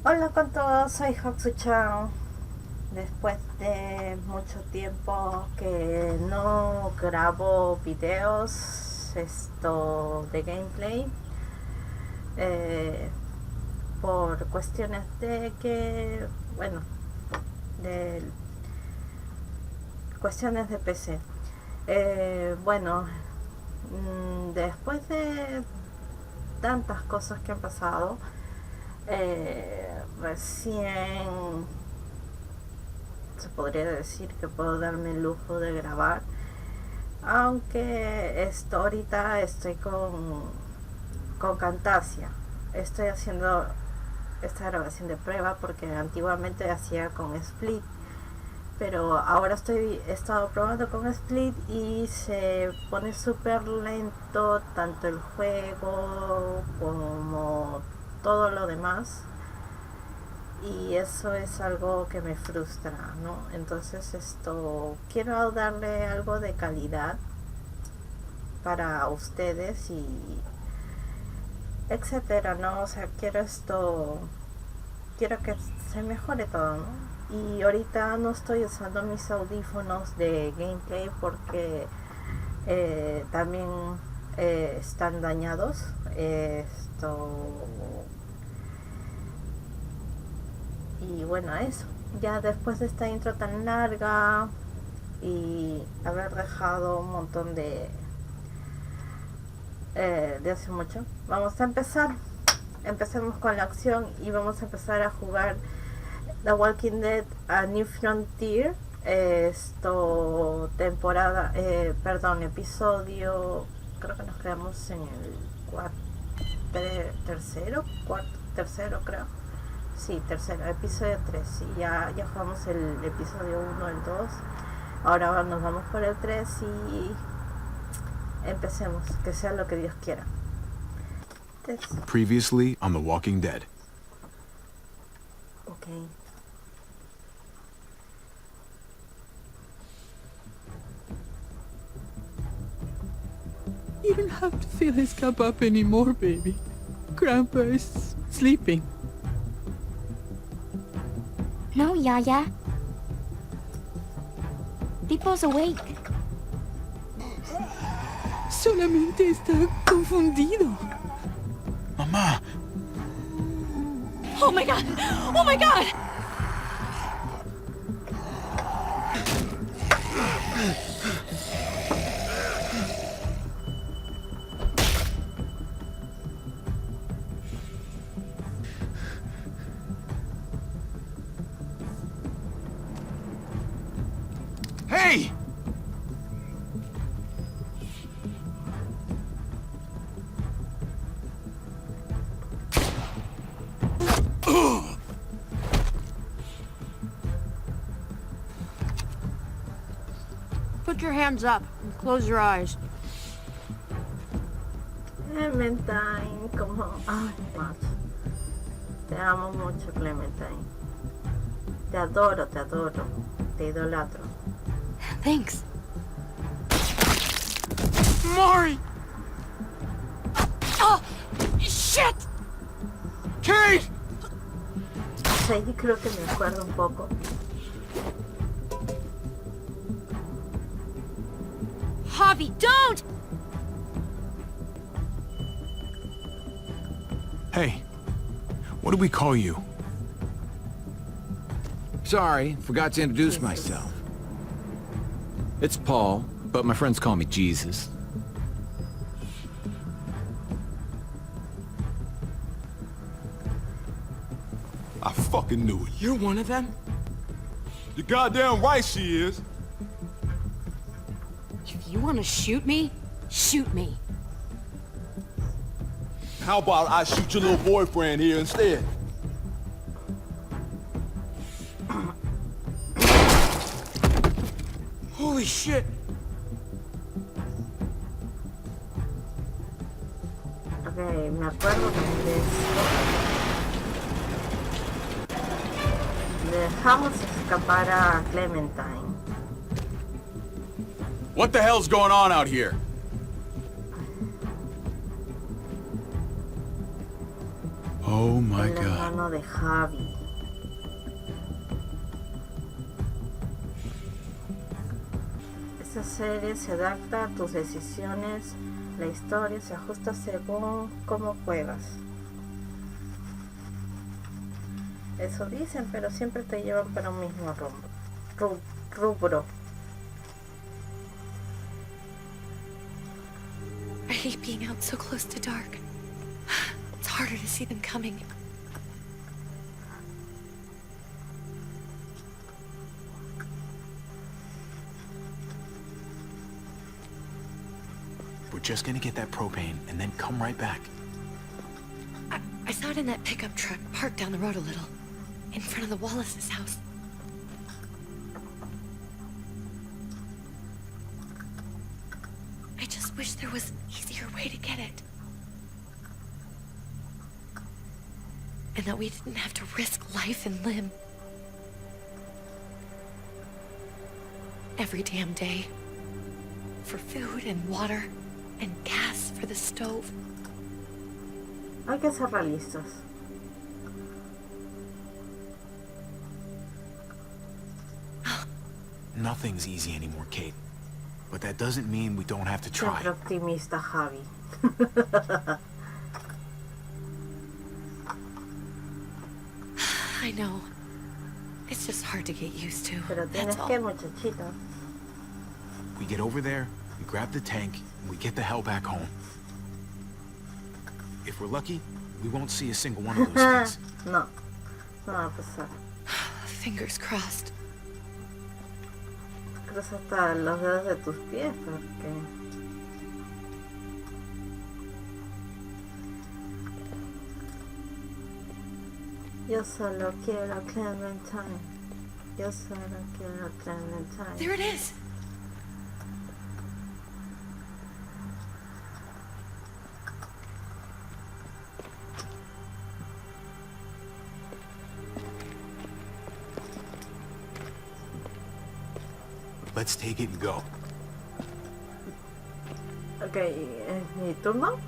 Hola con todos, soy Hatsu-chan. Después de mucho tiempo que no grabo videos de gameplay, por cuestiones de que, bueno, de cuestiones de PC. Después de tantas cosas que han pasado, recién se podría decir que puedo darme el lujo de grabar, aunque ahorita estoy con Camtasia. Estoy haciendo esta grabación de prueba porque antiguamente hacía con Split, pero ahora he estado probando con Split y se pone súper lento tanto el juego como todo lo demás, y eso es algo que me frustra, ¿no? Entonces quiero darle algo de calidad para ustedes y etcétera, ¿no? O sea, quiero que se mejore todo, ¿no? Y ahorita no estoy usando mis audífonos de gameplay porque también están dañados. Y bueno, eso, ya después de esta intro tan larga y haber dejado un montón de hace mucho, vamos a empezar. Empecemos con la acción y vamos a empezar a jugar The Walking Dead A New Frontier. Episodio, creo que nos quedamos en el tercero creo. Sí, tercero, episodio 3. Y ya jugamos el episodio 1, el 2. Ahora nos vamos por el 3 y empecemos, que sea lo que Dios quiera. Previously on The Walking Dead. Okay. You don't have to fill his cup up anymore, baby. Grandpa is sleeping. No, Yaya. People's awake. Solamente está confundido. Mamá. Oh my god! Oh my god! Hey! Put your hands up and close your eyes. Clementine, como... Ay, macho. Te amo mucho, Clementine. Te adoro, te idolatro. Thanks. Mari! Oh! Shit! Kate! Sí, creo que me acuerdo un poco. Javi, don't! Hey, what do we call you? Sorry, forgot to introduce myself. It's Paul, but my friends call me Jesus. I fucking knew it. You're one of them? You're goddamn right she is. If you want to shoot me, shoot me. How about I shoot your little boyfriend here instead? Holy shit! Ok, me acuerdo también de esto. Le dejamos escapar a Clementine. What the hell's going on out here? Oh my El God. hermano de Javi. Esta serie se adapta a tus decisiones. La historia se ajusta según cómo juegas. Eso dicen, pero siempre te llevan para un mismo rubro. I hate being out so close to dark. It's harder to see them coming. We're just gonna get that propane and then come right back. I saw it in that pickup truck parked down the road a little, in front of the Wallace's house. I just wish there was an easier way to get it. And that we didn't have to risk life and limb. Every damn day. For food and water and gas for the stove. Hay que ser realistas. Nothing's easy anymore, Kate. But that doesn't mean we don't have to try. Siempre optimista, Javi. I know. It's just hard to get used to. Pero That's tienes all. que, muchachito. We get over there, we grab the tank, and we get the hell back home. If we're lucky, we won't see a single one of those things. No, no va a pasar. Fingers crossed. Cruza hasta los dedos de tus pies porque... Yo solo quiero Clementine. Yo solo quiero Clementine. There it is! Let's take it and go. Ok, ¿es mi turno?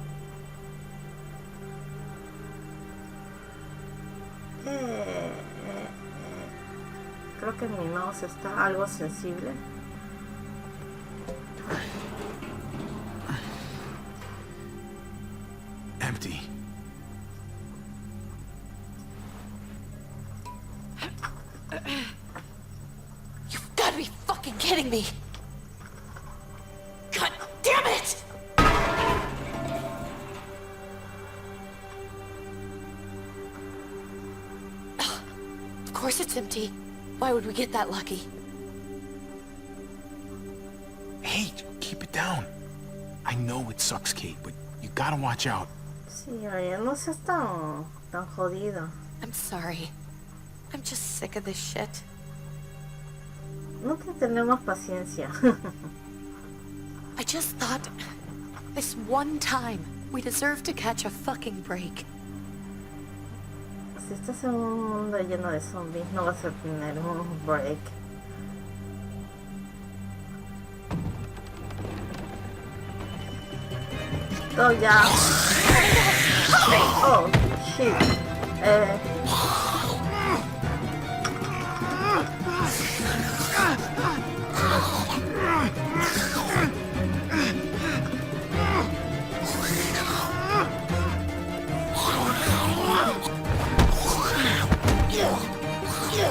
Creo que mi mouse está algo sensible. Empty. You've got to be fucking kidding me! God damn it! Of course it's empty. Why would we get that lucky? Hey, keep it down. I know it sucks, Kate, but you gotta watch out. Sí, oye, no seas tan jodido. I'm sorry. I'm just sick of this shit. No te tenemos paciencia. I just thought, this one time, we deserve to catch a fucking break. Si estás en un mundo lleno de zombies, no vas a tener un break. Oh, ya. Oh, shit.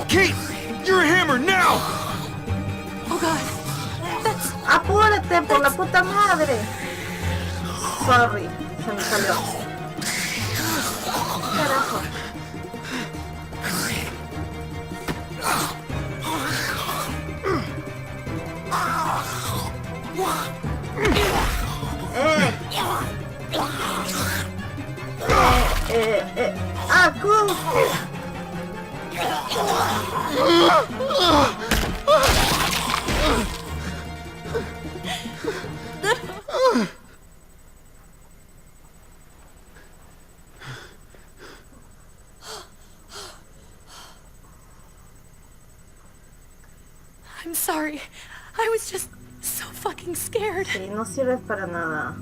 Kate! Your hammer, now! Oh god, that's... ¡Apúrate, por la puta madre! Sorry, se me salió. Carajo. ¡Acu! I'm sorry. I was just so fucking scared. Sí, no sirves para nada.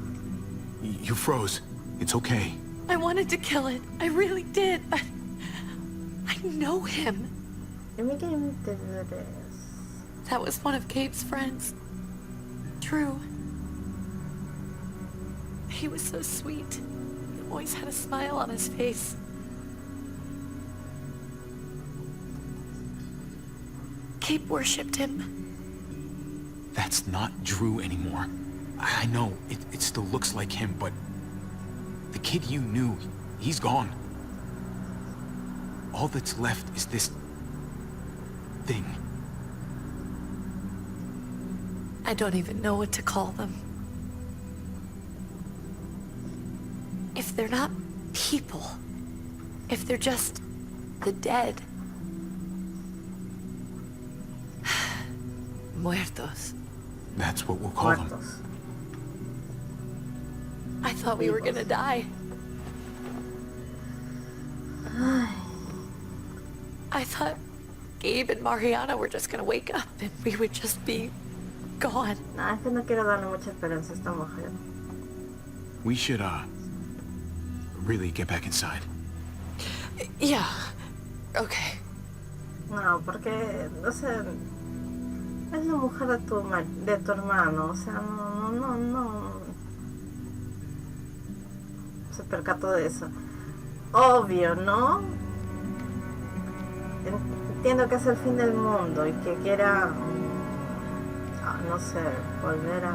You froze. It's okay. I wanted to kill it. I really did, but I know him. ¿Y mi qué interés? That was one of Gabe's friends. Drew. He was so sweet. He always had a smile on his face. Gabe worshipped him. That's not Drew anymore. I know, it still looks like him, but... the kid you knew, he's gone. All that's left is this... thing. I don't even know what to call them. If they're not people, if they're just the dead. Muertos. That's what we'll call them. Muertos. I thought we were gonna die. I thought Gabe and Mariana were just gonna wake up and we would just be gone. Nah, es que no quiero darle mucha esperanza a esta mujer. We should, really get back inside. Yeah. Okay. No, porque, o sea, es la mujer de tu hermano, o sea, no se percató de eso. Obvio, ¿no? Entiendo que es el fin del mundo y que quiera, no sé, volver a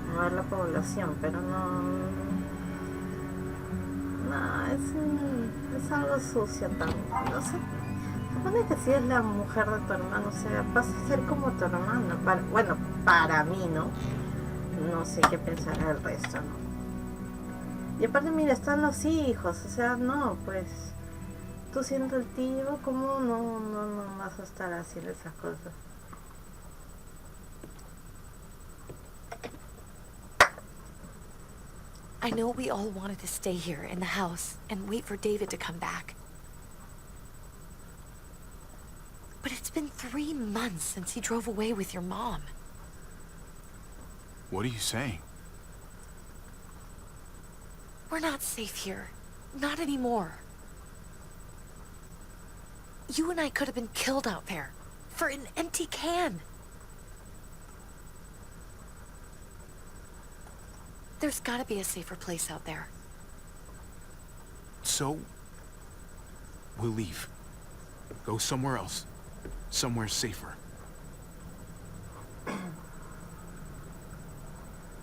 mover la población, pero no, es algo sucio también, no sé. Supone que si es la mujer de tu hermano, o sea, vas a ser como tu hermano. Bueno, para mí, ¿no? No sé qué pensará el resto, ¿no? Y aparte, mira, están los hijos, o sea, no, pues... tú siendo el tío, ¿cómo no vas a estar haciendo esas cosas? I know we all wanted to stay here in the house and wait for David to come back. But it's been 3 months since he drove away with your mom. What are you saying? We're not safe here. Not anymore. You and I could have been killed out there for an empty can. There's gotta be a safer place out there. So... we'll leave. Go somewhere else. Somewhere safer.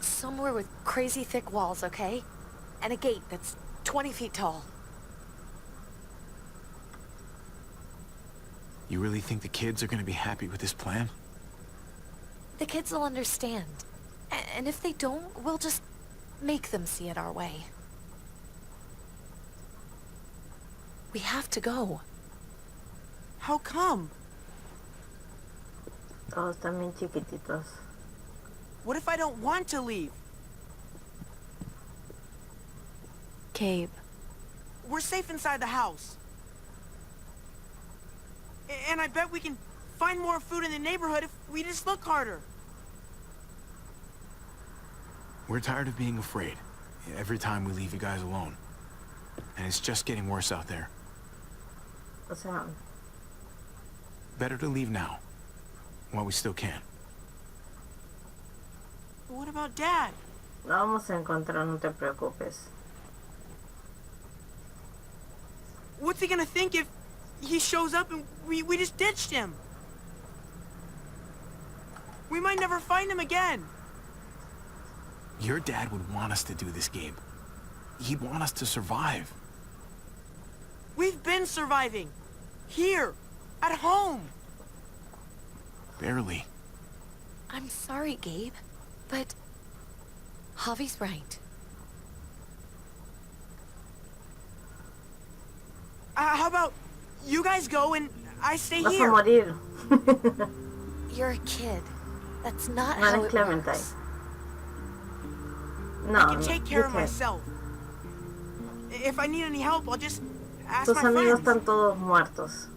Somewhere with crazy thick walls, okay? And a gate that's 20 feet tall. You really think the kids are gonna be happy with this plan? The kids will understand. And if they don't, we'll just make them see it our way. We have to go. How come? Todos también chiquititos. What if I don't want to leave? Gabe. We're safe inside the house. And I bet we can find more food in the neighborhood if we just look harder. We're tired of being afraid. Every time we leave you guys alone. And it's just getting worse out there. O sea, Better to leave now. While we still can. But what about Dad? la vamos a encontrar, no te preocupes. What's he gonna think if he shows up and we just ditched him? We might never find him again. Your dad would want us to do this, Gabe. He'd want us to survive. We've been surviving. Here. At home. Barely. I'm sorry, Gabe, but Javi's right. How about you guys go and I stay Vas a here? morir. You're a kid. That's not No how eres it Clementine. works. No, I can take care of you can't. myself. If I need any help, I'll just ask Tus my amigos friends. están todos muertos.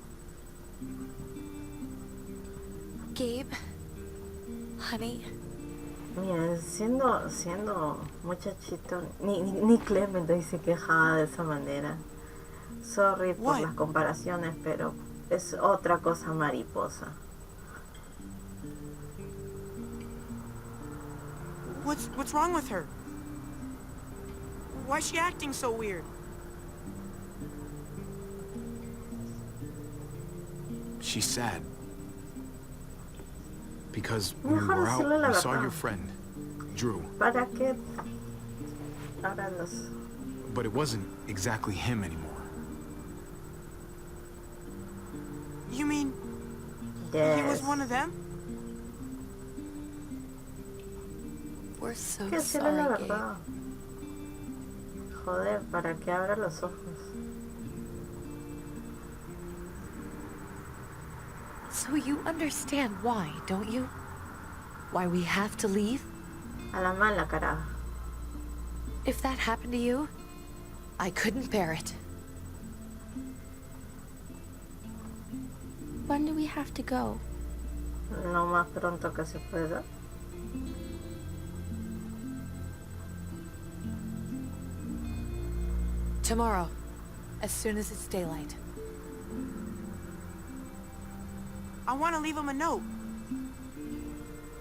Gabe, Honey, Miren, siendo muchachito, ni Clemente se quejaba de esa manera. Sorry por What? las comparaciones, pero es otra cosa mariposa. What's wrong with her? Why is she acting so weird? She's sad. Because when we Mejor were decirle out, la we saw verdad. your friend, Drew. ¿Para qué? Ahora los... But it wasn't exactly him anymore. You mean he was Yes. one of them? we're so Que decirle la sorry, Gabe. verdad. Joder, para que abra los ojos. So you understand why, don't you? Why we have to leave? A la mala, carajo. If that happened to you, I couldn't bear it. When do we have to go? Lo más pronto que se pueda. Tomorrow, as soon as it's daylight. I want to leave him a note.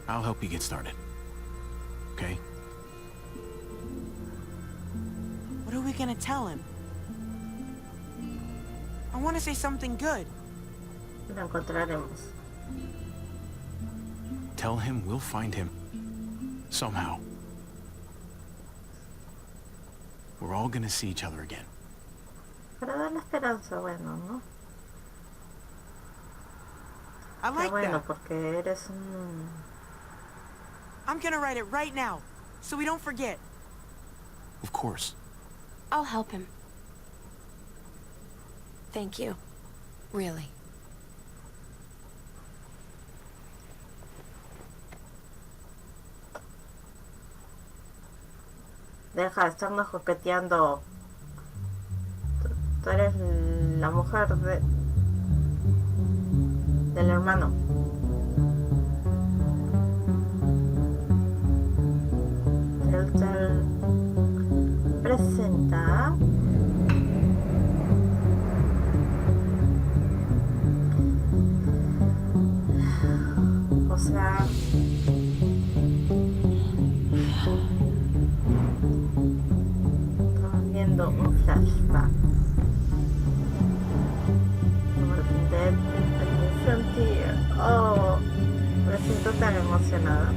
I'll help you get started. Okay? What are we gonna tell him? I want to say something good. Lo encontraremos. Tell him we'll find him. Somehow. We're all gonna see each other again. Para dar la esperanza, bueno, ¿no? I Qué like bueno, that. porque eres un... I'm gonna write it right now, so we don't forget. Of course. I'll help him. Thank you. Really. Deja de estarnos coqueteando. Tú eres la mujer del hermano. Telltale presenta o sea, estamos viendo un flashback Walking Dead A New Frontier. Oh, me siento tan emocionada.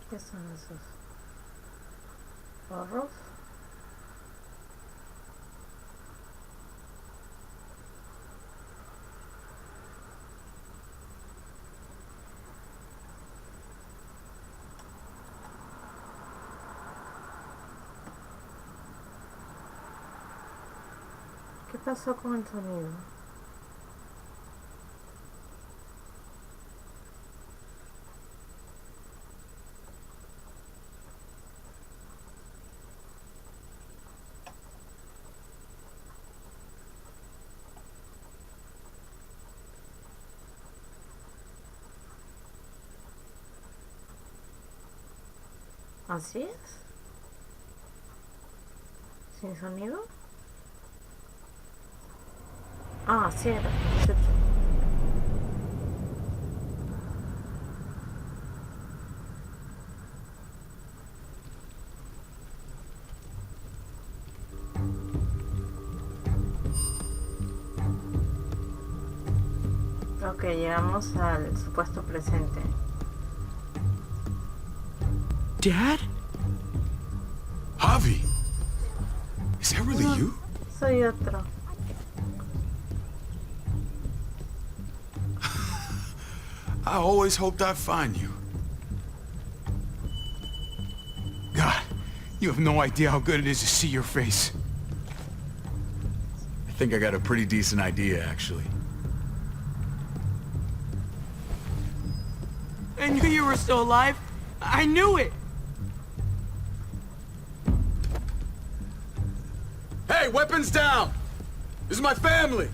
¿Qué son esos zorros? ¿Qué pasó con el sonido? ¿Así es? ¿Sin sonido? Ah, sí, era chucho. Ok, llegamos al supuesto presente. Dad? Javi! Is that really you? Soy otro. I always hoped I'd find you. God, you have no idea how good it is to see your face. I think I got a pretty decent idea, actually. I knew you were still alive. I knew it. Hey, weapons down! This is my family!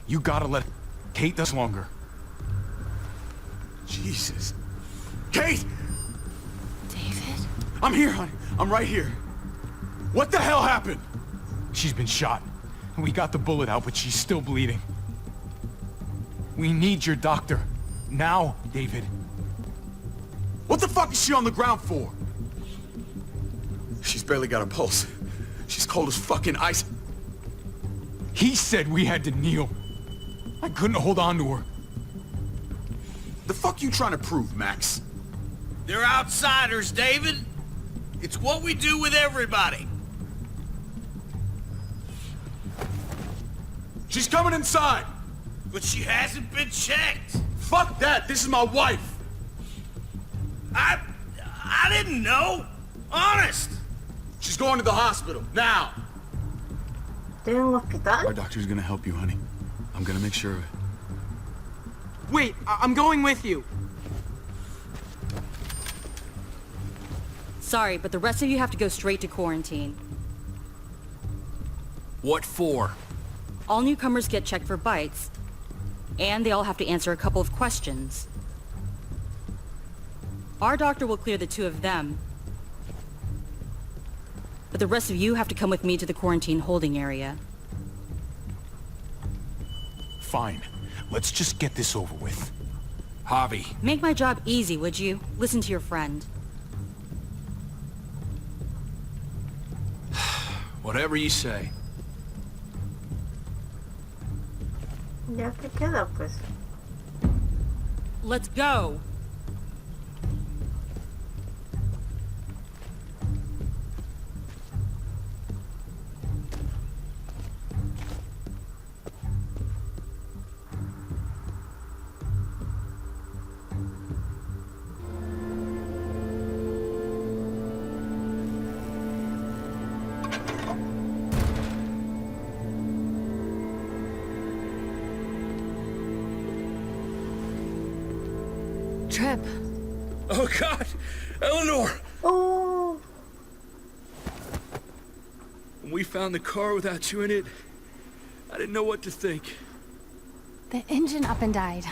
You gotta let Kate us longer. Jesus. Kate! David? I'm here, honey. I'm right here. What the hell happened? She's been shot. We got the bullet out, but she's still bleeding. We need your doctor. Now, David. What the fuck is she on the ground for? She's barely got a pulse. She's cold as fucking ice. He said we had to kneel. I couldn't hold on to her. The fuck you trying to prove, Max? They're outsiders, David. It's what we do with everybody. She's coming inside! But she hasn't been checked. Fuck that! This is my wife! I didn't know. Honest. She's going to the hospital, now! ¿Tiene un hospital? Our doctor's gonna help you, honey. I'm gonna make sure of it. Wait, I'm going with you. Sorry, but the rest of you have to go straight to quarantine. What for? All newcomers get checked for bites, and they all have to answer a couple of questions. Our doctor will clear the two of them, but the rest of you have to come with me to the quarantine holding area. Fine. Let's just get this over with. Javi. Make my job easy, would you? Listen to your friend. Whatever you say. Ya que queda, pues. Let's go! Trip. Oh, God! Eleanor! Oh, When we found the car without you in it, I didn't know what to think. The engine up and died.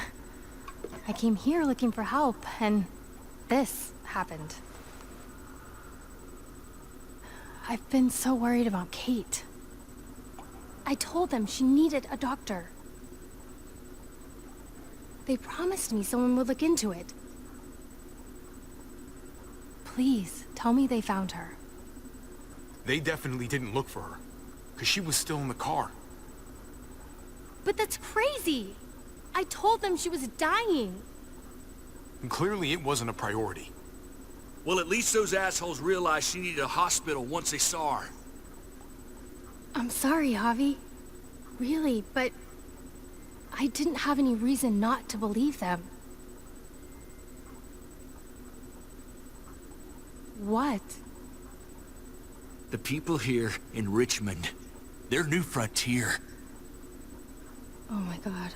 I came here looking for help, and this happened. I've been so worried about Kate. I told them she needed a doctor. They promised me someone would look into it. Please, tell me they found her. They definitely didn't look for her, because she was still in the car. But that's crazy! I told them she was dying. And clearly it wasn't a priority. Well, at least those assholes realized she needed a hospital once they saw her. I'm sorry, Javi. Really, but I didn't have any reason not to believe them. What? The people here in Richmond, their new frontier. Oh my god.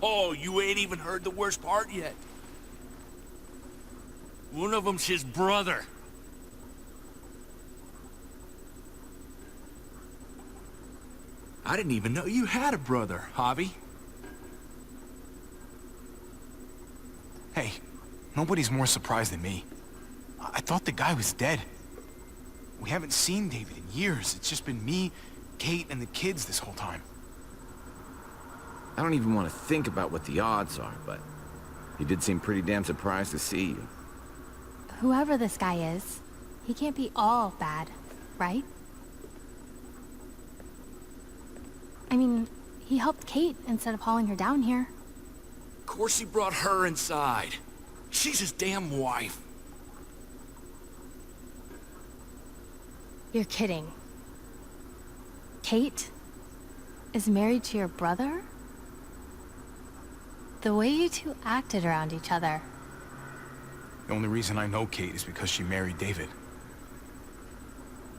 Oh, you ain't even heard the worst part yet. One of them's his brother. I didn't even know you had a brother, Javi. Hey, Nobody's more surprised than me. I thought the guy was dead. We haven't seen David in years. It's just been me, Kate, and the kids this whole time. I don't even want to think about what the odds are, but he did seem pretty damn surprised to see you. Whoever this guy is, he can't be all bad, right? I mean, he helped Kate instead of hauling her down here. Of course he brought her inside. She's his damn wife. You're kidding. Kate is married to your brother? The way you two acted around each other. The only reason I know Kate is because she married David.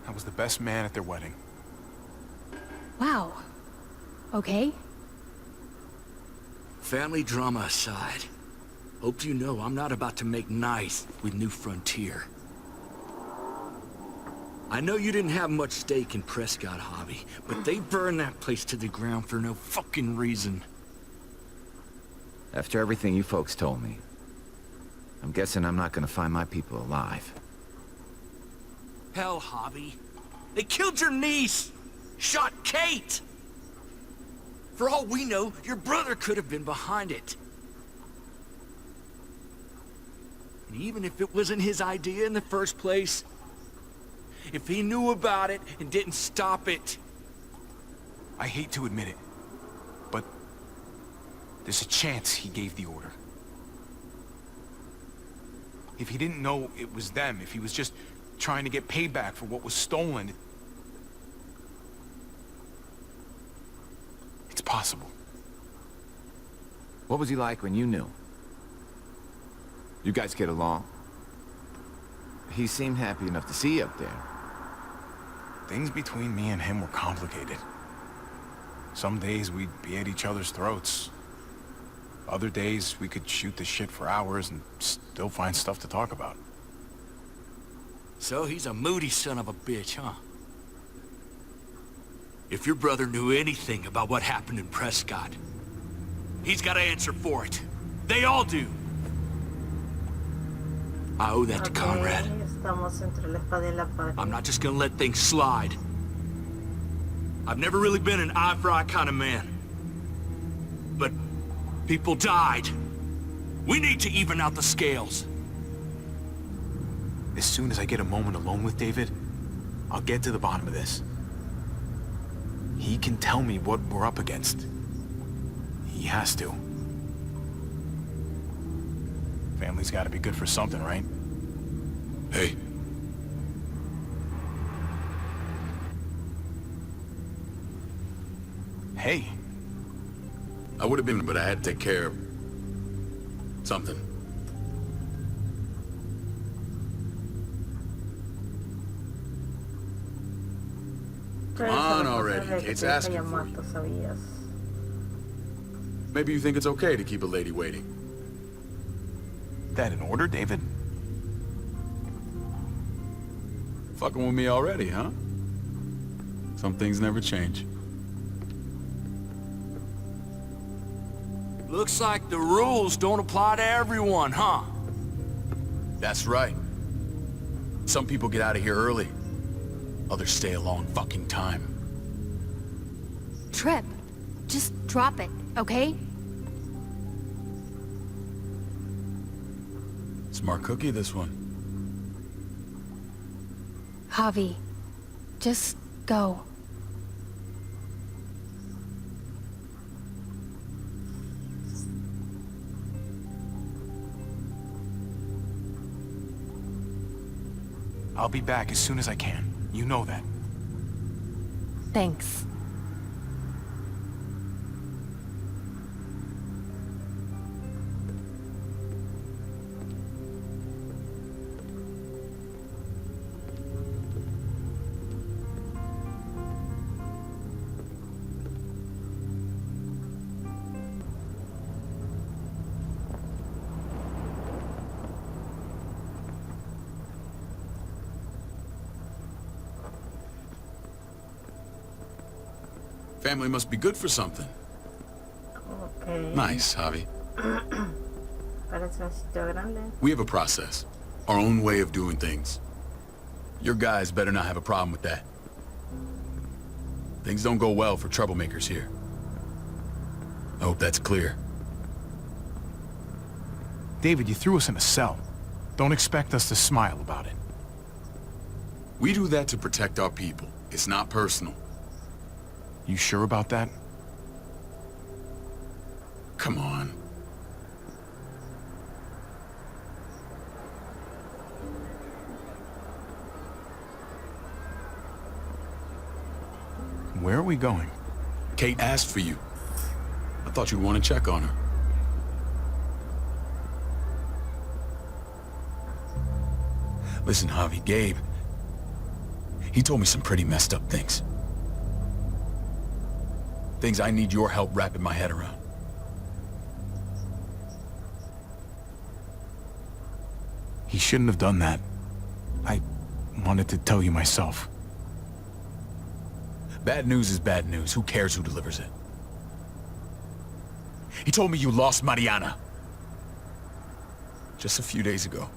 I was the best man at their wedding. Wow. Okay. Family drama aside, hope you know I'm not about to make nice with New Frontier. I know you didn't have much stake in Prescott, Javi, but they burned that place to the ground for no fucking reason. After everything you folks told me, I'm guessing I'm not gonna find my people alive. Hell, Javi. They killed your niece! Shot Kate! For all we know, your brother could have been behind it. And even if it wasn't his idea in the first place, if he knew about it and didn't stop it... I hate to admit it, but there's a chance he gave the order. If he didn't know it was them, if he was just trying to get payback for what was stolen, it's possible. What was he like when you knew? You guys get along? He seemed happy enough to see you up there. Things between me and him were complicated. Some days we'd be at each other's throats. Other days we could shoot the shit for hours and still find stuff to talk about. So he's a moody son of a bitch, huh? If your brother knew anything about what happened in Prescott, he's got to answer for it. They all do. I owe that to Conrad. I'm not just gonna let things slide. I've never really been an eye-for-eye kind of man. But people died. We need to even out the scales. As soon as I get a moment alone with David, I'll get to the bottom of this. He can tell me what we're up against. He has to. Family's gotta be good for something, right? Hey. Hey. I would have been, but I had to take care of something. Come on already. Kate's asking for you. Maybe you think it's okay to keep a lady waiting. That in order, David? Fucking with me already, huh? Some things never change. Looks like the rules don't apply to everyone, huh? That's right. Some people get out of here early. Others stay a long fucking time. Trip, just drop it, okay? Smart cookie, this one. Javi, just go. I'll be back as soon as I can. You know that. Thanks. Family must be good for something. Okay. Nice, Javi. Parece un sitio grande. We have a process. Our own way of doing things. Your guys better not have a problem with that. Things don't go well for troublemakers here. I hope that's clear. David, you threw us in a cell. Don't expect us to smile about it. We do that to protect our people. It's not personal. You sure about that? Come on. Where are we going? Kate asked for you. I thought you'd want to check on her. Listen, Javi, Gabe, he told me some pretty messed up things. Things I need your help wrapping my head around. He shouldn't have done that. I wanted to tell you myself. Bad news is bad news. Who cares who delivers it? He told me you lost Mariana. Just a few days ago.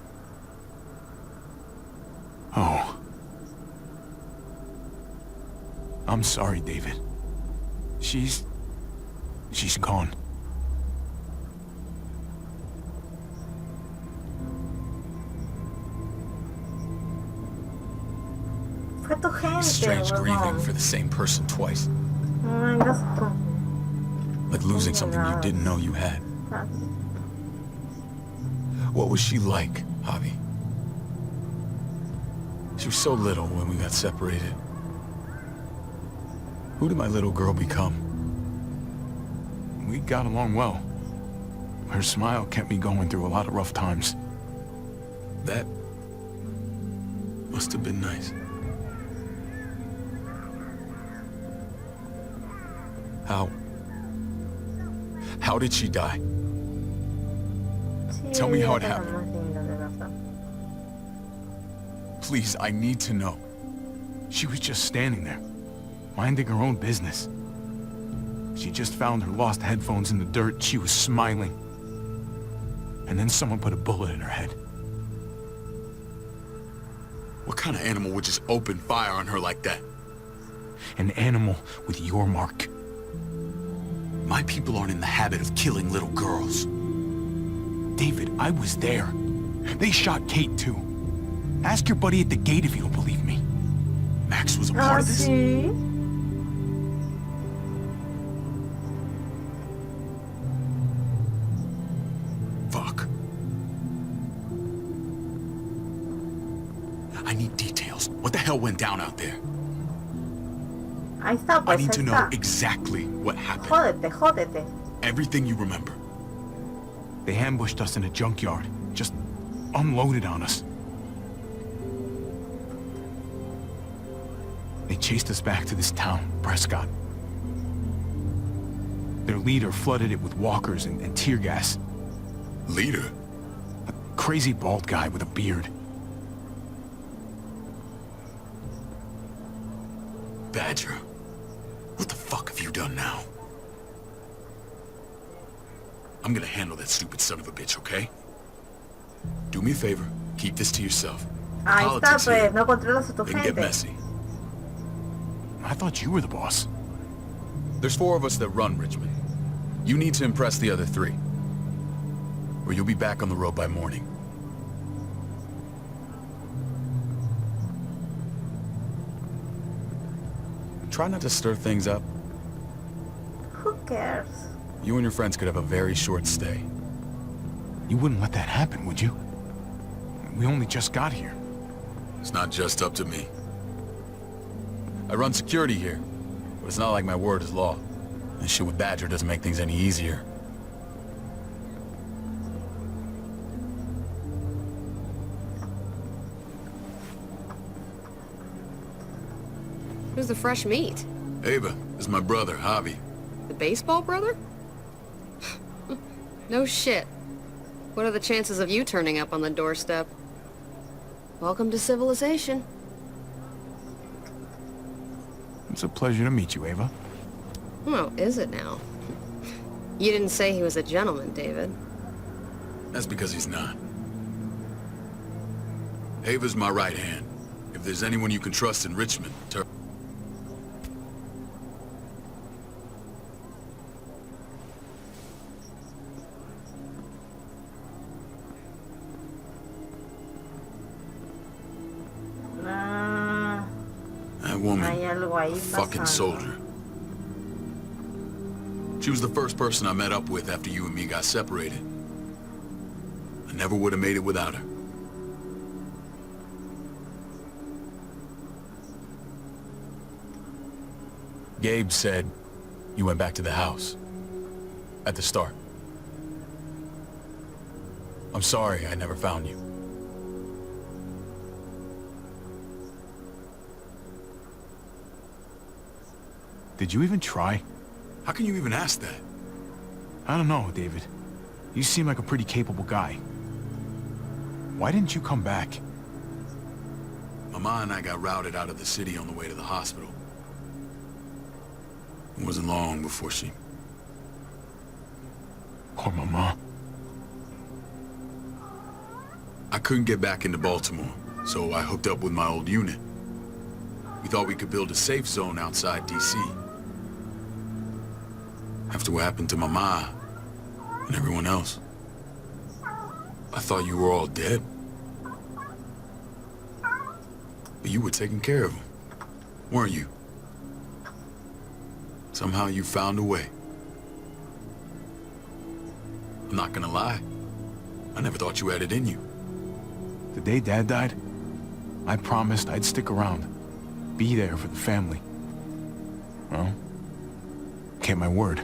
Oh. I'm sorry, David. She's gone. Fue tu gente, Strange grieving huevón. for the same person twice. No vengas tú. Like losing something you didn't know you had. What was she like, Javi? She was so little when we got separated. Who did my little girl become? We got along well. Her smile kept me going through a lot of rough times. That must have been nice. How did she die? Sí, Tell me how it era happened. más lindo, de verdad. Please, I need to know. She was just standing there, minding her own business. She just found her lost headphones in the dirt. She was smiling. And then someone put a bullet in her head. What kind of animal would just open fire on her like that? An animal with your mark. My people aren't in the habit of killing little girls. David, I was there. They shot Kate too. Ask your buddy at the gate if you don't believe me. Max was a part of this? Sí. Fuck. I need details. What the hell went down out there? Ahí está, I pues need ahí to know está. exactly what happened. Jódete, jódete. Everything you remember. They ambushed us in a junkyard. Just unloaded on us. They chased us back to this town, Prescott. Their leader flooded it with walkers and tear gas. Leader? A crazy bald guy with a beard. Badger. What the fuck have you done now? I'm gonna handle that stupid son of a bitch, okay? Do me a favor, keep this to yourself. Ahí está, Politics pues, here. no controlas a tu They can get gente. messy. I thought you were the boss. There's 4 of us that run Richmond. You need to impress the other 3. Or you'll be back on the road by morning. Try not to stir things up. Who cares? You and your friends could have a very short stay. You wouldn't let that happen, would you? We only just got here. It's not just up to me. I run security here, but it's not like my word is law. This shit with Badger doesn't make things any easier. Who's the fresh meat? Ava, this is my brother, Javi. The baseball brother? No shit. What are the chances of you turning up on the doorstep? Welcome to civilization. It's a pleasure to meet you, Ava. Oh, is it now? You didn't say he was a gentleman, David. That's because he's not. Ava's my right hand. If there's anyone you can trust in Richmond, that woman, hay algo ahí fucking pasando. soldier. She was the first person I met up with after you and me got separated. I never would have made it without her. Gabe said you went back to the house. At the start. I'm sorry I never found you. Did you even try? How can you even ask that? I don't know, David. You seem like a pretty capable guy. Why didn't you come back? Mama and I got routed out of the city on the way to the hospital. It wasn't long before she... Poor Mama. I couldn't get back into Baltimore, so I hooked up with my old unit. We thought we could build a safe zone outside D.C. After what happened to Mama and everyone else, I thought you were all dead. But you were taking care of them, weren't you? Somehow you found a way. I'm not gonna lie. I never thought you had it in you. The day Dad died, I promised I'd stick around. Be there for the family. Well, kept my word.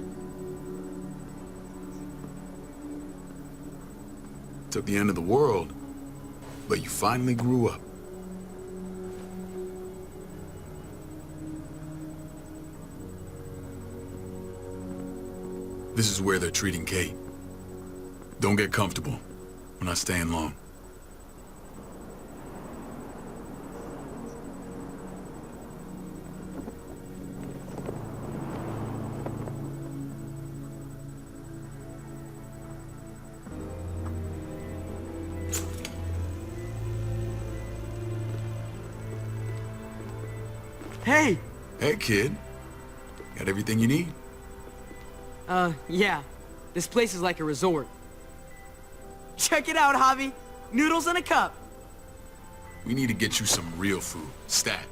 Took the end of the world, but you finally grew up. This is where they're treating Kate. Don't get comfortable. We're not staying long. Hey! Hey, kid. Got everything you need? Yeah. This place is like a resort. Check it out, Javi. Noodles in a cup. We need to get you some real food. Stat.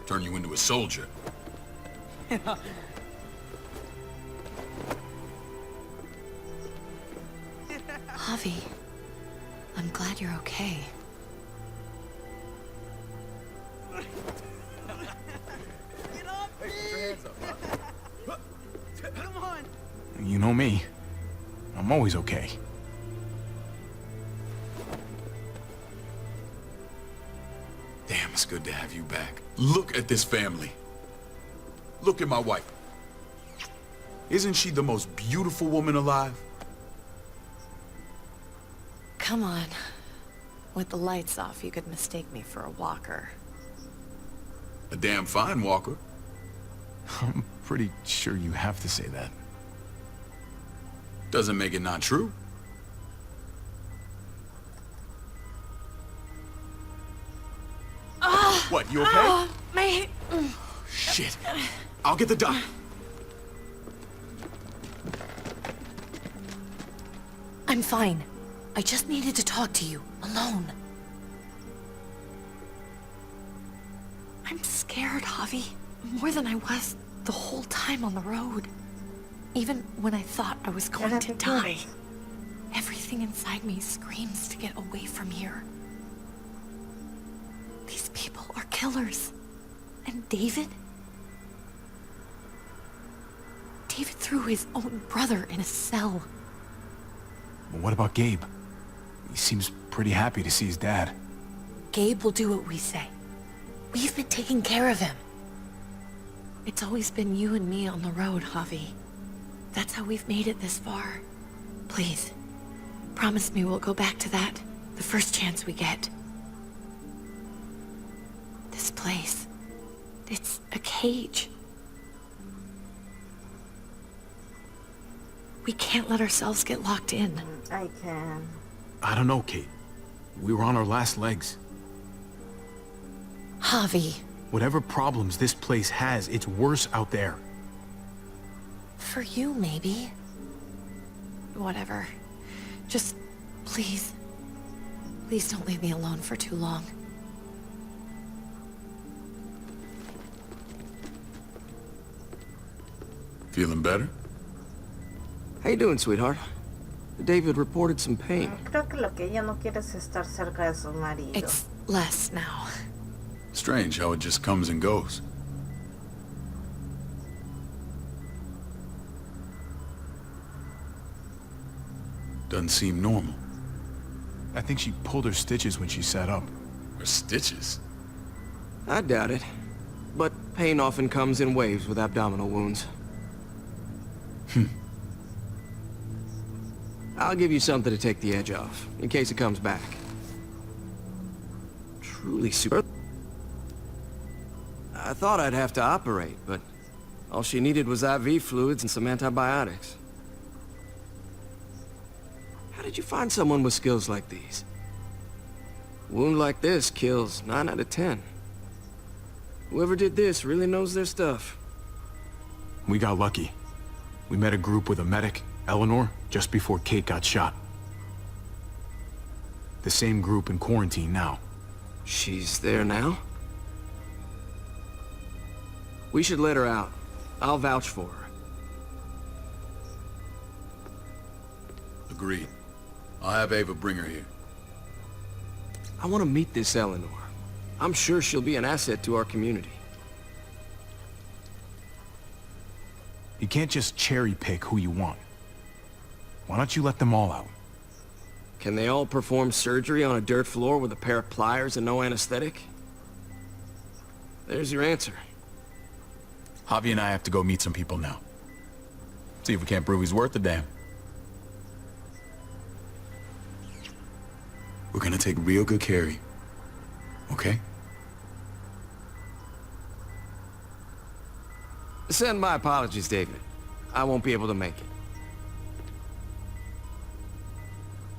Turn you into a soldier. Javi, I'm glad you're okay. Get off me! Hey, put your hands up. Come on! You know me. I'm always okay. Damn, it's good to have you back. Look at this family. Look at my wife. Isn't she the most beautiful woman alive? Come on. With the lights off, you could mistake me for a walker. A damn fine walker. I'm pretty sure you have to say that. Doesn't make it not true. What, you okay? My... Shit. I'll get the doc. I'm fine. I just needed to talk to you, alone. I'm scared, Javi. More than I was the whole time on the road. Even when I thought I was going to die. Everything inside me screams to get away from here. These people are killers. And David? David threw his own brother in a cell. But what about Gabe? He seems pretty happy to see his dad. Gabe will do what we say. We've been taking care of him. It's always been you and me on the road, Javi. That's how we've made it this far. Please, promise me we'll go back to that the first chance we get. This place, it's a cage. We can't let ourselves get locked in. I can. I don't know, Kate. We were on our last legs. Javi, Whatever problems this place has, it's worse out there. for you, maybe. Whatever. Just, please. Please don't leave me alone for too long. Feeling better? How you doing, sweetheart? David reported some pain. Creo que lo que ella no quiere es estar cerca de su marido. It's less now. Strange how it just comes and goes. Doesn't seem normal. I think she pulled her stitches when she sat up. Her stitches? I doubt it. But pain often comes in waves with abdominal wounds. I'll give you something to take the edge off, in case it comes back. Truly super. I thought I'd have to operate, but all she needed was IV fluids and some antibiotics. How did you find someone with skills like these? A wound like this kills 9 out of 10. Whoever did this really knows their stuff. We got lucky. We met a group with a medic, Eleanor, just before Kate got shot. The same group in quarantine now. She's there now? We should let her out. I'll vouch for her. Agreed. I'll have Ava bring her here. I want to meet this Eleanor. I'm sure she'll be an asset to our community. You can't just cherry-pick who you want. Why don't you let them all out? Can they all perform surgery on a dirt floor with a pair of pliers and no anesthetic? There's your answer. Javi and I have to go meet some people now. See if we can't prove he's worth a damn. We're gonna take real good care of you. Okay? Send my apologies, David. I won't be able to make it.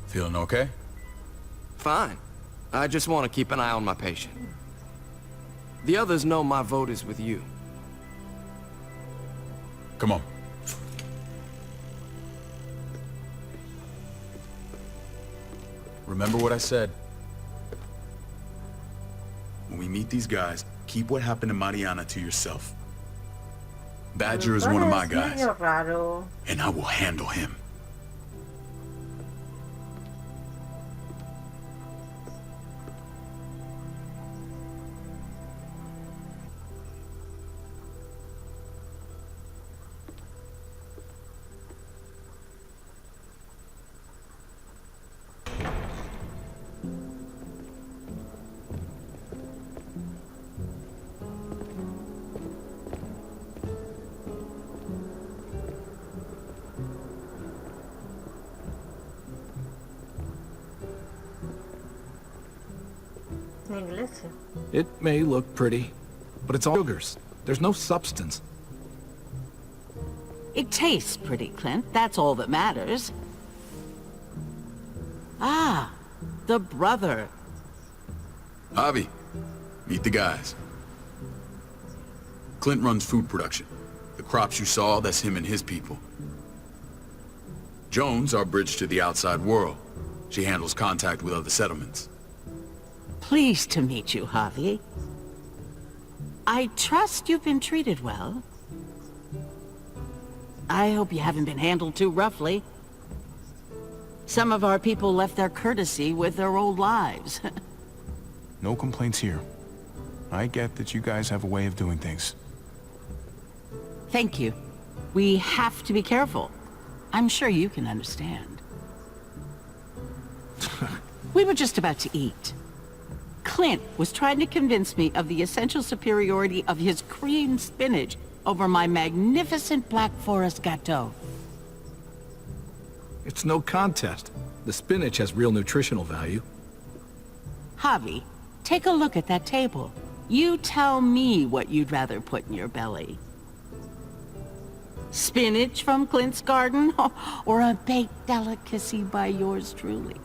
Feeling okay? Fine. I just want to keep an eye on my patient. The others know my vote is with you. Come on. Remember what I said. When we meet these guys, keep what happened to Mariana to yourself. Badger is one of my guys, Medio raro. and I will handle him. La iglesia. It may look pretty, but it's all sugars. There's no substance. It tastes pretty, Clint. That's all that matters. Ah, the brother. Javi, meet the guys. Clint runs food production. The crops you saw, that's him and his people. Jones, our bridge to the outside world. She handles contact with other settlements. Pleased to meet you, Javi. I trust you've been treated well. I hope you haven't been handled too roughly. Some of our people left their courtesy with their old lives. No complaints here. I get that you guys have a way of doing things. Thank you. We have to be careful. I'm sure you can understand. We were just about to eat. Clint was trying to convince me of the essential superiority of his creamed spinach over my magnificent Black Forest gâteau. It's no contest. The spinach has real nutritional value. Javi, take a look at that table. You tell me what you'd rather put in your belly. Spinach from Clint's garden? Or a baked delicacy by yours truly?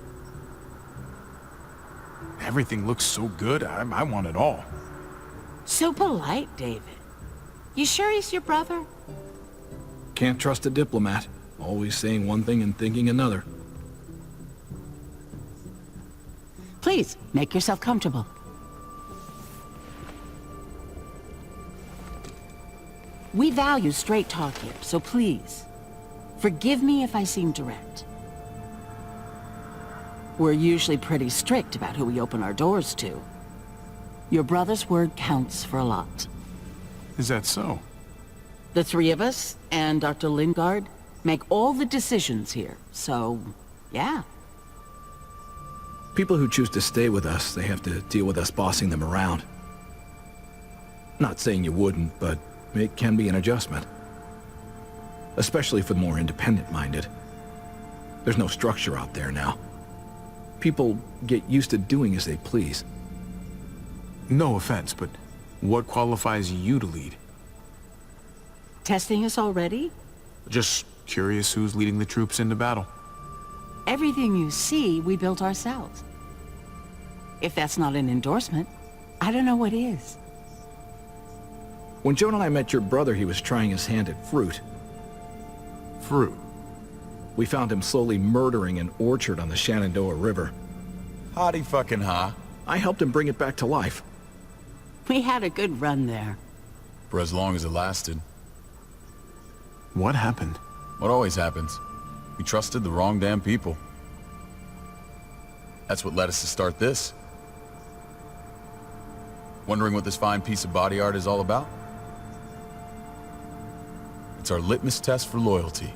Everything looks so good, I want it all. So polite, David. You sure he's your brother? Can't trust a diplomat. Always saying one thing and thinking another. Please, make yourself comfortable. We value straight talk here, so please, forgive me if I seem direct. We're usually pretty strict about who we open our doors to. Your brother's word counts for a lot. Is that so? The three of us, and Dr. Lingard, make all the decisions here, so, yeah. People who choose to stay with us, they have to deal with us bossing them around. Not saying you wouldn't, but it can be an adjustment. Especially for the more independent-minded. There's no structure out there now. People get used to doing as they please. No offense, but what qualifies you to lead? Testing us already? Just curious who's leading the troops into battle. Everything you see, we built ourselves. If that's not an endorsement, I don't know what is. When Joan and I met your brother, he was trying his hand at fruit. Fruit? We found him slowly murdering an orchard on the Shenandoah River. Howdy fucking ha. I helped him bring it back to life. We had a good run there. For as long as it lasted. What happened? What always happens. We trusted the wrong damn people. That's what led us to start this. Wondering what this fine piece of body art is all about? It's our litmus test for loyalty.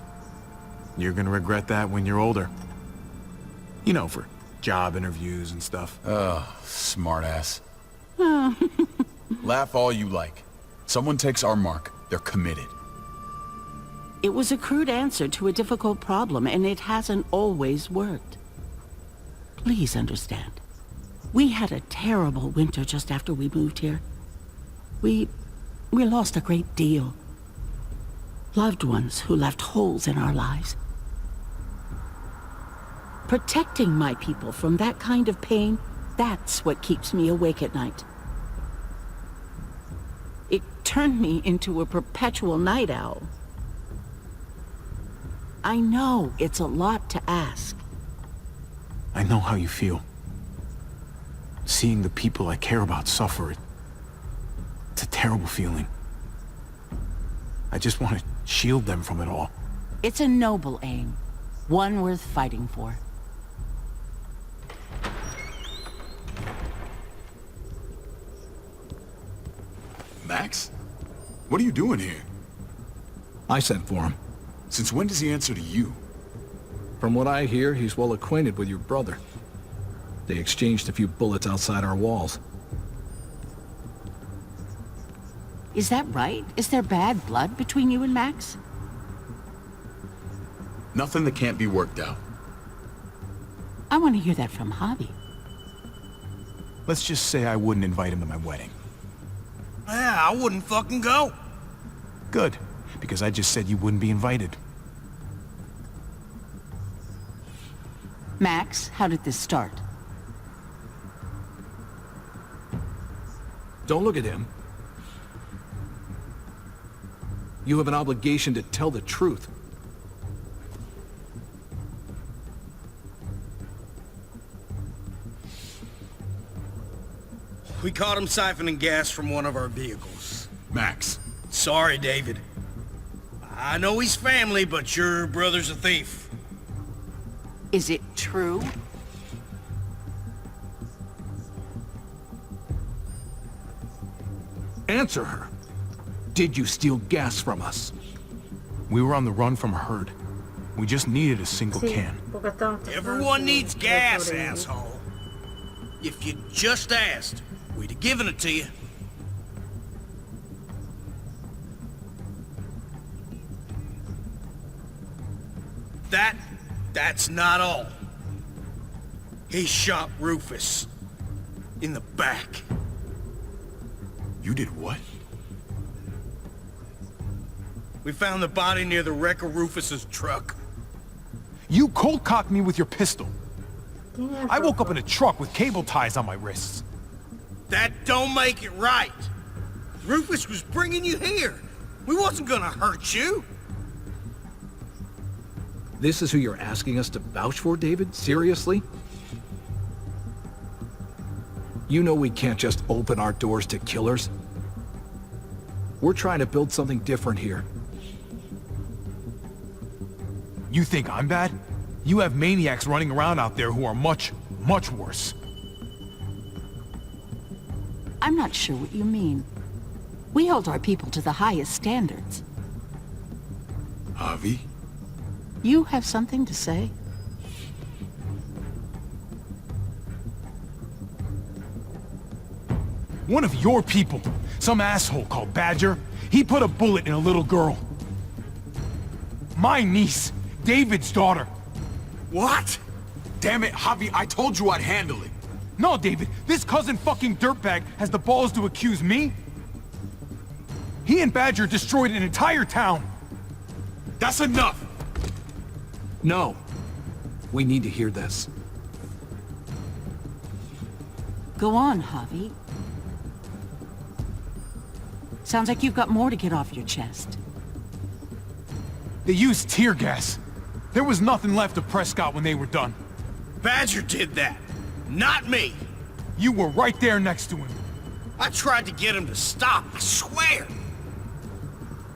You're gonna regret that when you're older. You know, for job interviews and stuff. Smartass. Laugh all you like. Someone takes our mark, they're committed. It was a crude answer to a difficult problem, and it hasn't always worked. Please understand. We had a terrible winter just after we moved here. We lost a great deal. Loved ones who left holes in our lives. Protecting my people from that kind of pain, that's what keeps me awake at night. It turned me into a perpetual night owl. I know it's a lot to ask. I know how you feel. Seeing the people I care about suffer, it's a terrible feeling. I just want to shield them from it all. It's a noble aim, one worth fighting for. Max? What are you doing here? I sent for him. Since when does he answer to you? From what I hear, he's well acquainted with your brother. They exchanged a few bullets outside our walls. Is that right? Is there bad blood between you and Max? Nothing that can't be worked out. I want to hear that from Javi. Let's just say I wouldn't invite him to my wedding. Yeah, I wouldn't fucking go. Good, because I just said you wouldn't be invited. Max, how did this start? Don't look at him. You have an obligation to tell the truth. We caught him siphoning gas from one of our vehicles. Max. Sorry, David. I know he's family, but your brother's a thief. Is it true? Answer her. Did you steal gas from us? We were on the run from a herd. We just needed a single can. Everyone needs gas, asshole. If you just asked, we'd have given it to you. That's not all. He shot Rufus. In the back. You did what? We found the body near the wreck of Rufus's truck. You cold-cocked me with your pistol. I woke up in a truck with cable ties on my wrists. That don't make it right. Rufus was bringing you here. We wasn't gonna hurt you. This is who you're asking us to vouch for, David? Seriously? You know we can't just open our doors to killers. We're trying to build something different here. You think I'm bad? You have maniacs running around out there who are much, much worse. I'm not sure what you mean. We hold our people to the highest standards. Javi? You have something to say? One of your people, some asshole called Badger, he put a bullet in a little girl. My niece, David's daughter. What? Damn it, Javi, I told you I'd handle it. No, David, this cousin fucking dirtbag has the balls to accuse me? He and Badger destroyed an entire town. That's enough. No. We need to hear this. Go on, Javi. Sounds like you've got more to get off your chest. They used tear gas. There was nothing left of Prescott when they were done. Badger did that, not me. You were right there next to him. I tried to get him to stop, I swear.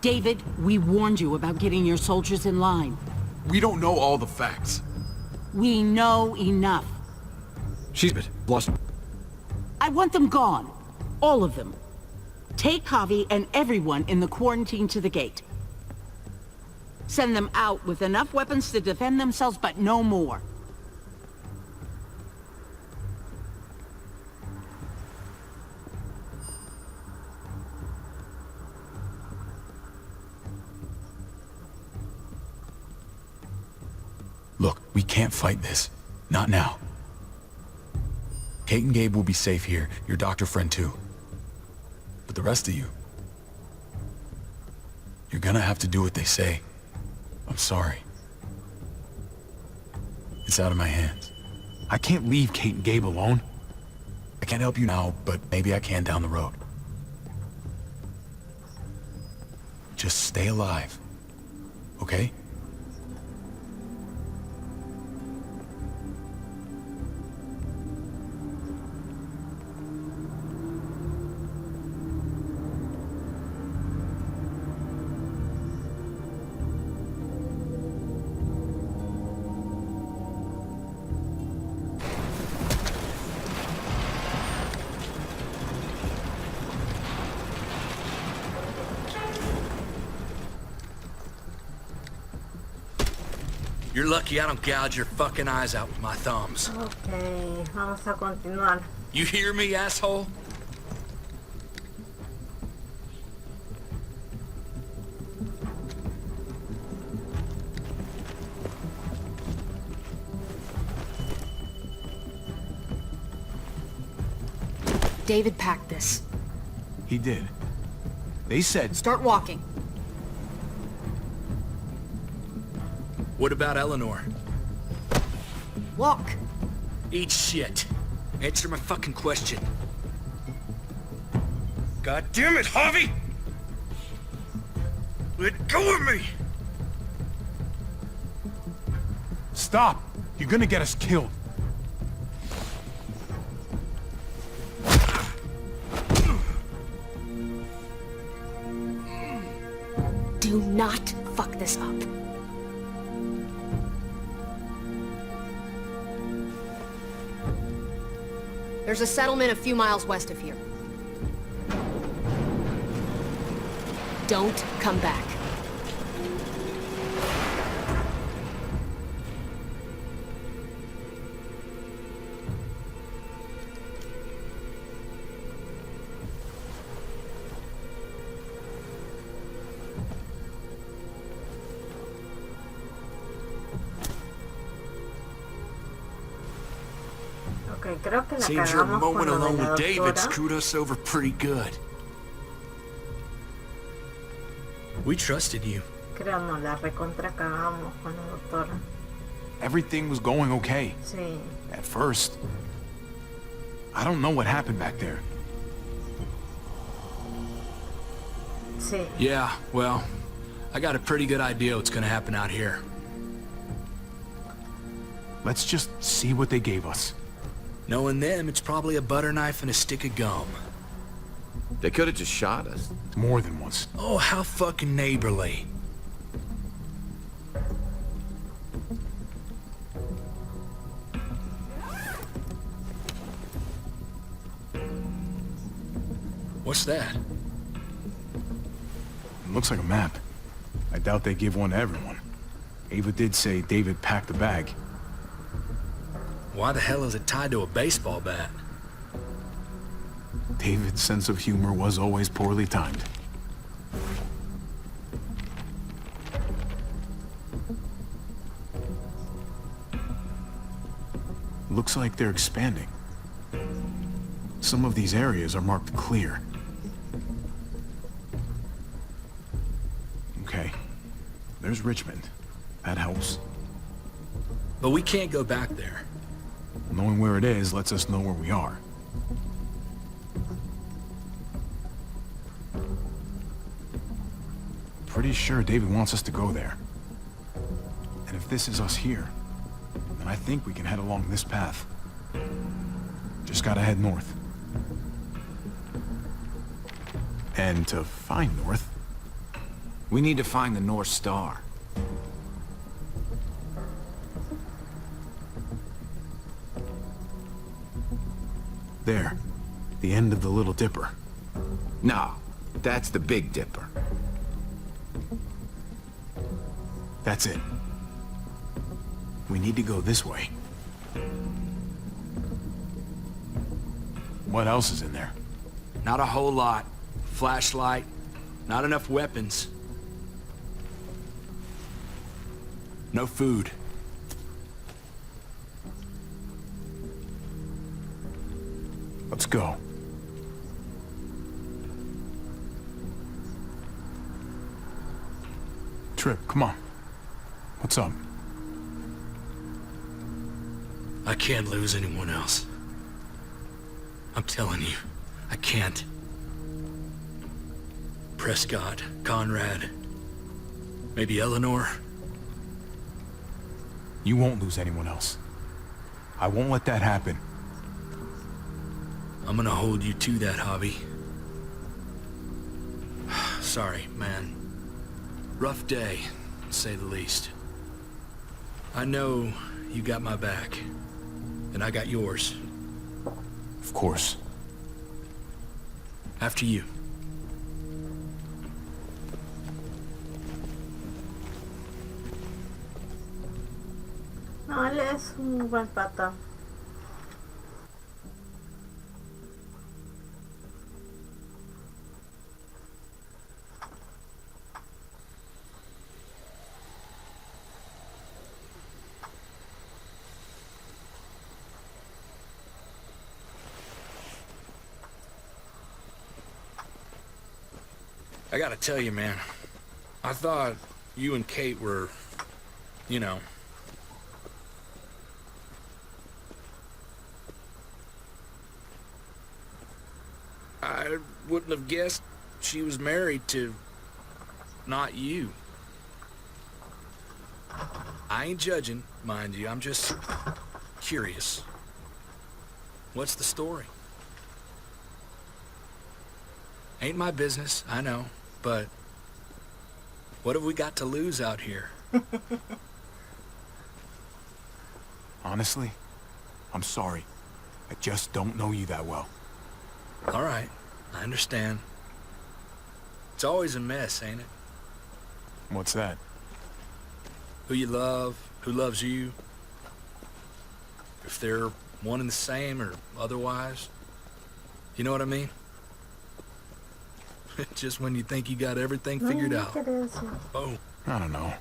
David, we warned you about getting your soldiers in line. We don't know all the facts. We know enough. She's lost. I want them gone. All of them. Take Javi and everyone in the quarantine to the gate. Send them out with enough weapons to defend themselves, but no more. Look, we can't fight this. Not now. Kate and Gabe will be safe here, your doctor friend too. But the rest of you, you're gonna have to do what they say. I'm sorry. It's out of my hands. I can't leave Kate and Gabe alone. I can't help you now, but maybe I can down the road. Just stay alive, okay? You're lucky I don't gouge your fucking eyes out with my thumbs. Ok, vamos a continuar. You hear me, asshole? David packed this. He did. They said... Start walking. What about Eleanor? Walk. Eat shit. Answer my fucking question. God damn it, Javi! Let go of me! Stop! You're gonna get us killed. Do not fuck this up. There's a settlement a few miles west of here. Don't come back. Ok, creo que la Seems your cagamos moment con lo de alone la with David doctora. screwed us over pretty good. We trusted you. Creo no la recontra cagamos con la doctora. Everything was going okay. Sí. At first. I don't know what happened back there. Sí. Yeah, well, I got a pretty good idea what's gonna happen out here. Let's just see what they gave us. Knowing them, it's probably a butter knife and a stick of gum. They could have just shot us. More than once. Oh, how fucking neighborly. What's that? It looks like a map. I doubt they give one to everyone. Ava did say David packed the bag. Why the hell is it tied to a baseball bat? David's sense of humor was always poorly timed. Looks like they're expanding. Some of these areas are marked clear. Okay. There's Richmond. That helps. But we can't go back there. Knowing where it is lets us know where we are. Pretty sure David wants us to go there. And if this is us here, then I think we can head along this path. Just gotta head north. And to find north, we need to find the North Star. There. The end of the Little Dipper. No, that's the Big Dipper. That's it. We need to go this way. What else is in there? Not a whole lot. Flashlight, not enough weapons. No food. Let's go. Trip, come on. What's up? I can't lose anyone else. I'm telling you, I can't. Prescott, Conrad, maybe Eleanor. You won't lose anyone else. I won't let that happen. I'm gonna hold you to that, Javi. Sorry, man. Rough day, to say the least. I know you got my back, and I got yours. Of course. After you. No, él es un buen pata. I gotta tell you, man. I thought you and Kate were, you know... I wouldn't have guessed she was married to... not you. I ain't judging, mind you. I'm just curious. What's the story? Ain't my business, I know, but what have we got to lose out here? Honestly, I'm sorry. I just don't know you that well. All right, I understand. It's always a mess, ain't it? What's that? Who you love, who loves you. If they're one and the same or otherwise. You know what I mean? Just when you think you got everything figured out. Boom. I don't know.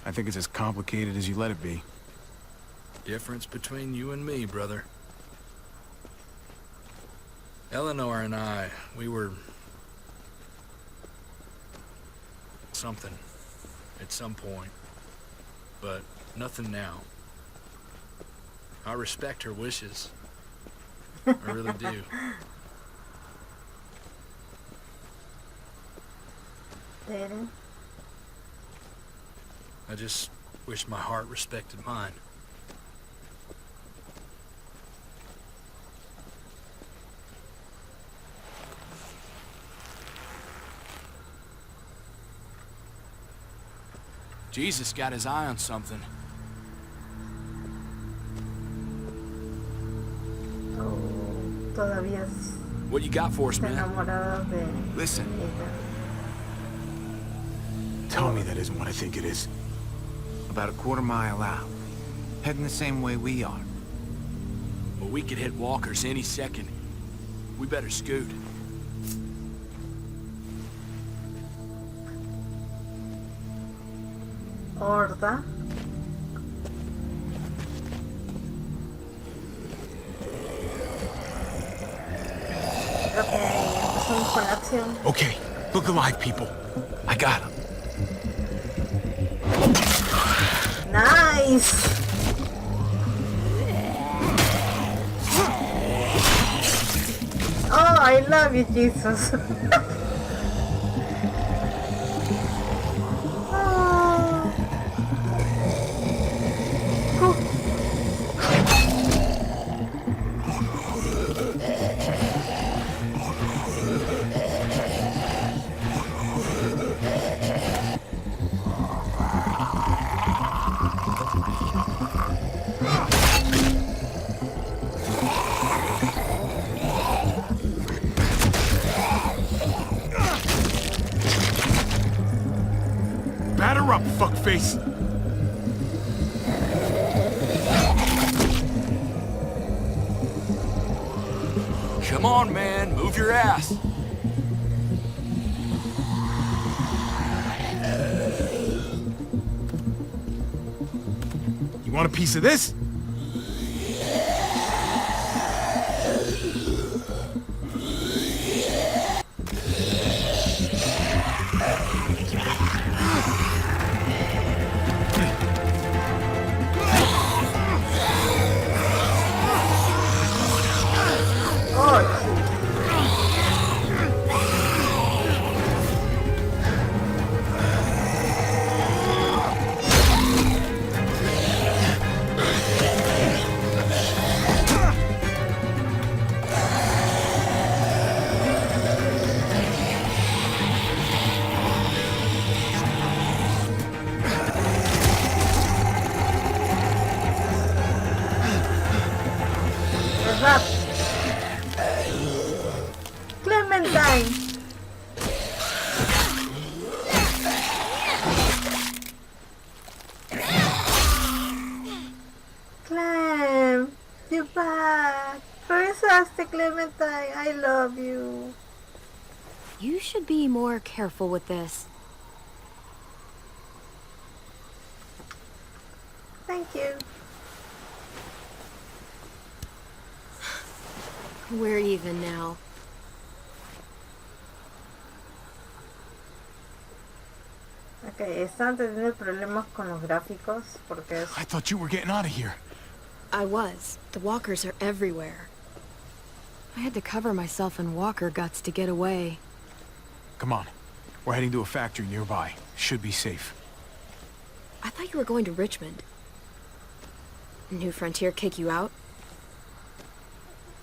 I think it's as complicated as you let it be. Difference between you and me, brother. Eleanor and I, we were... something at some point, but nothing now. I respect her wishes. I really do. Then I just wish my heart respected mine. Jesus got his eye on something. todavía What you got for us, está man? enamorado de Listen. ella. Tell me that isn't what I think it is. About a quarter-mile out. Heading the same way we are. Well, we could hit walkers any second. We better scoot. Horda. Ok, empezamos con la acción. Okay, look alive, people. I got him. Nice. Oh, I love you, Jesus. Oh. Batter up, fuckface. Come on, man. Move your ass. You want a piece of this? Rap. Clementine. Clem, you're back. Regresaste, Clementine. I love you. You should be more careful with this. Thank you. We're even now. Ok, están teniendo problemas con los gráficos porque es... I thought you were getting out of here. I was. The walkers are everywhere. I had to cover myself in walker guts to get away. Come on. We're heading to a factory nearby. Should be safe. I thought you were going to Richmond. New Frontier kick you out?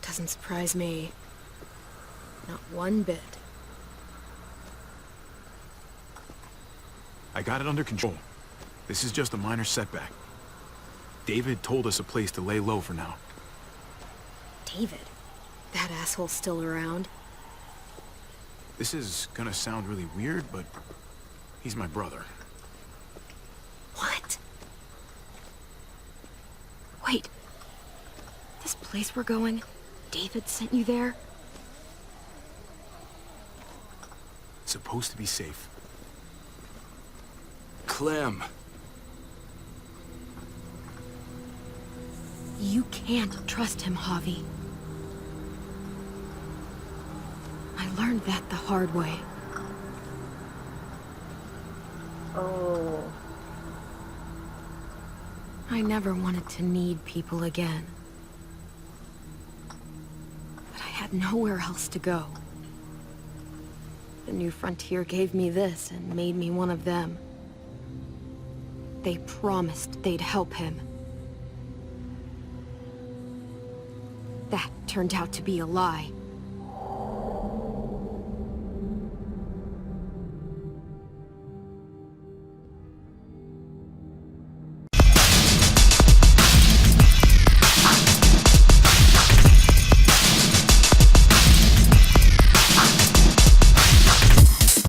Doesn't surprise me. Not one bit. I got it under control. This is just a minor setback. David told us a place to lay low for now. David? That asshole's still around? This is gonna sound really weird, but he's my brother. What? Wait. This place we're going, David sent you there? It's supposed to be safe. Clem. You can't trust him, Javi. I learned that the hard way. Oh. I never wanted to need people again. But I had nowhere else to go. The New Frontier gave me this and made me one of them. They promised they'd help him. That turned out to be a lie.